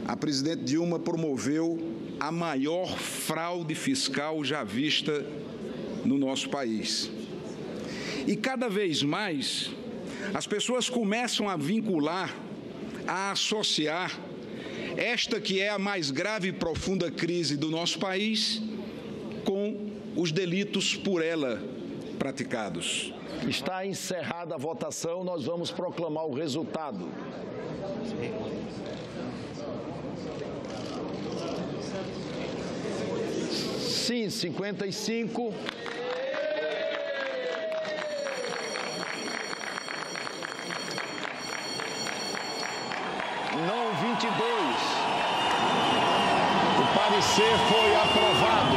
A presidente Dilma promoveu a maior fraude fiscal já vista no nosso país. E cada vez mais as pessoas começam a vincular, a associar esta que é a mais grave e profunda crise do nosso país com os delitos por ela praticados. Está encerrada a votação, nós vamos proclamar o resultado. Sim, 55. Não, 22. O parecer foi aprovado.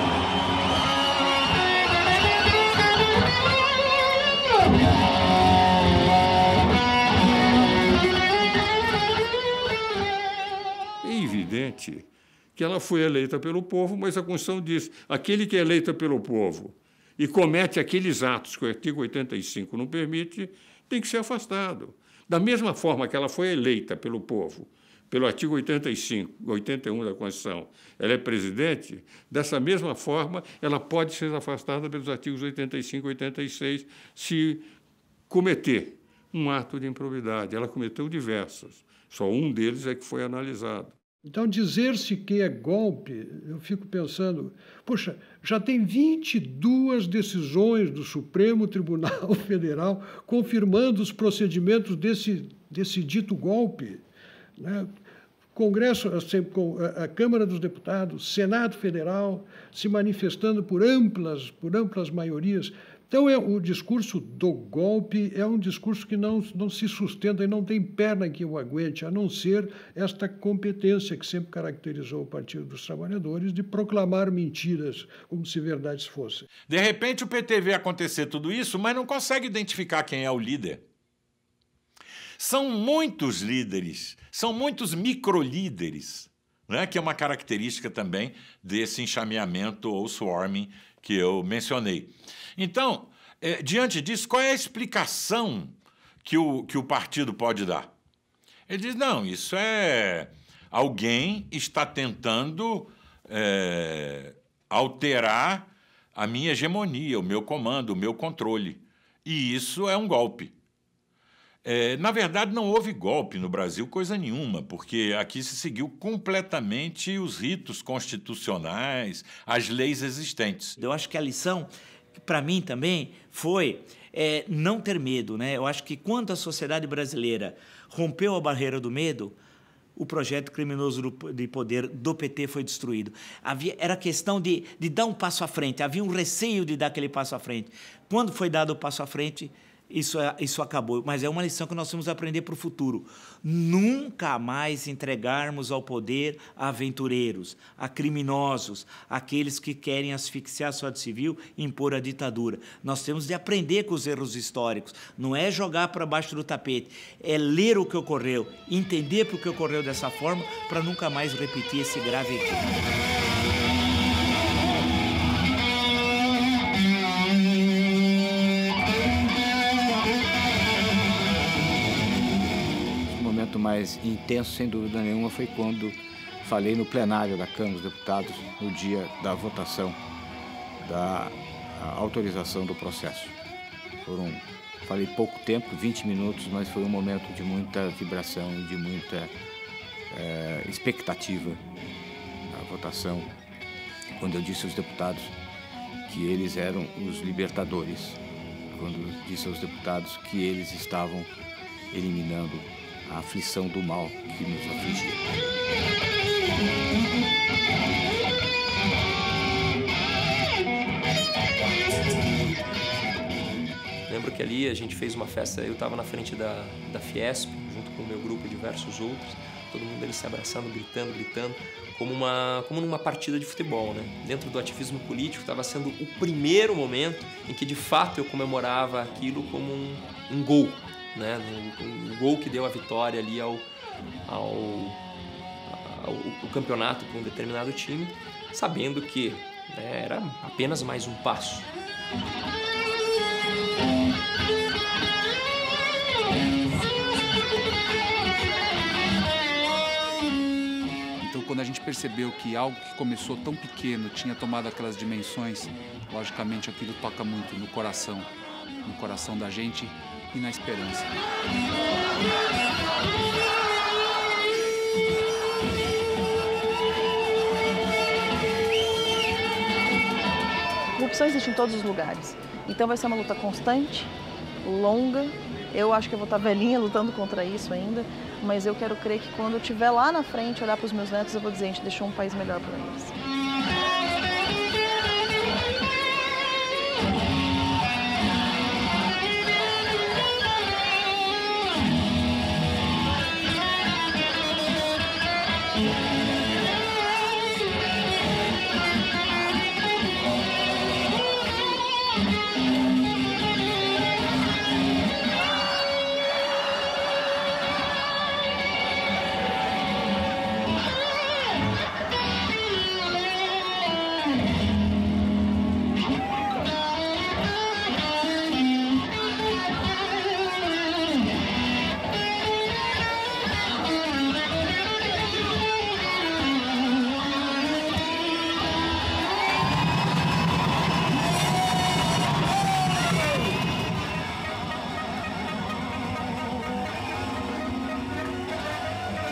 É evidente que ela foi eleita pelo povo, mas a Constituição diz: aquele que é eleito pelo povo e comete aqueles atos que o artigo 85 não permite, tem que ser afastado. Da mesma forma que ela foi eleita pelo povo, pelo artigo 85, 81 da Constituição, ela é presidente, dessa mesma forma, ela pode ser afastada pelos artigos 85 e 86 se cometer um ato de improbidade. Ela cometeu diversos, só um deles é que foi analisado. Então, dizer-se que é golpe, eu fico pensando, poxa, já tem 22 decisões do Supremo Tribunal Federal confirmando os procedimentos desse dito golpe, né? Congresso, a Câmara dos Deputados, Senado Federal, se manifestando por amplas maiorias Então, o discurso do golpe é um discurso que não se sustenta e não tem perna que o aguente, a não ser esta competência que sempre caracterizou o Partido dos Trabalhadores de proclamar mentiras como se verdades fossem. De repente, o PT vê acontecer tudo isso, mas não consegue identificar quem é o líder. São muitos líderes, são muitos microlíderes, né? Que é uma característica também desse enxameamento ou swarming que eu mencionei. Então, diante disso, qual é a explicação que o partido pode dar? Ele diz, não, isso é... Alguém está tentando alterar a minha hegemonia, o meu comando, o meu controle. E isso é um golpe. Na verdade, não houve golpe no Brasil, coisa nenhuma, porque aqui se seguiu completamente os ritos constitucionais, as leis existentes. Eu acho que a lição, para mim também, foi não ter medo, né? Eu acho que quando a sociedade brasileira rompeu a barreira do medo, o projeto criminoso de poder do PT foi destruído. Era questão de dar um passo à frente, havia um receio de dar aquele passo à frente. Quando foi dado o passo à frente, isso acabou, mas é uma lição que nós temos que aprender para o futuro. Nunca mais entregarmos ao poder a aventureiros, a criminosos, aqueles que querem asfixiar a sociedade civil e impor a ditadura. Nós temos de aprender com os erros históricos, não é jogar para baixo do tapete, é ler o que ocorreu, entender por que ocorreu dessa forma, para nunca mais repetir esse grave equívoco. Mais intenso, sem dúvida nenhuma, foi quando falei no plenário da Câmara dos Deputados, no dia da votação da autorização do processo. Falei pouco tempo, 20 minutos, mas foi um momento de muita vibração e de muita expectativa na votação, quando eu disse aos deputados que eles eram os libertadores, quando eu disse aos deputados que eles estavam eliminando a aflição do mal que nos afligia. Lembro que ali a gente fez uma festa, eu estava na frente da Fiesp, junto com o meu grupo e diversos outros, todo mundo ali se abraçando, gritando, como numa partida de futebol, né? Dentro do ativismo político estava sendo o primeiro momento em que de fato eu comemorava aquilo como um gol, né? Um gol que deu a vitória ali ao campeonato para um determinado time, sabendo que, né, era apenas mais um passo. Então, quando a gente percebeu que algo que começou tão pequeno tinha tomado aquelas dimensões, logicamente aquilo toca muito no coração da gente e na esperança. Corrupção existe em todos os lugares, então vai ser uma luta constante, longa. Eu acho que eu vou estar velhinha lutando contra isso ainda, mas eu quero crer que quando eu estiver lá na frente, olhar para os meus netos, eu vou dizer, a gente deixou um país melhor para eles.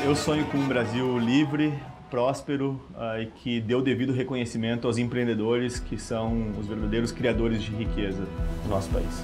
Eu sonho com um Brasil livre, próspero e que dê o devido reconhecimento aos empreendedores que são os verdadeiros criadores de riqueza do nosso país.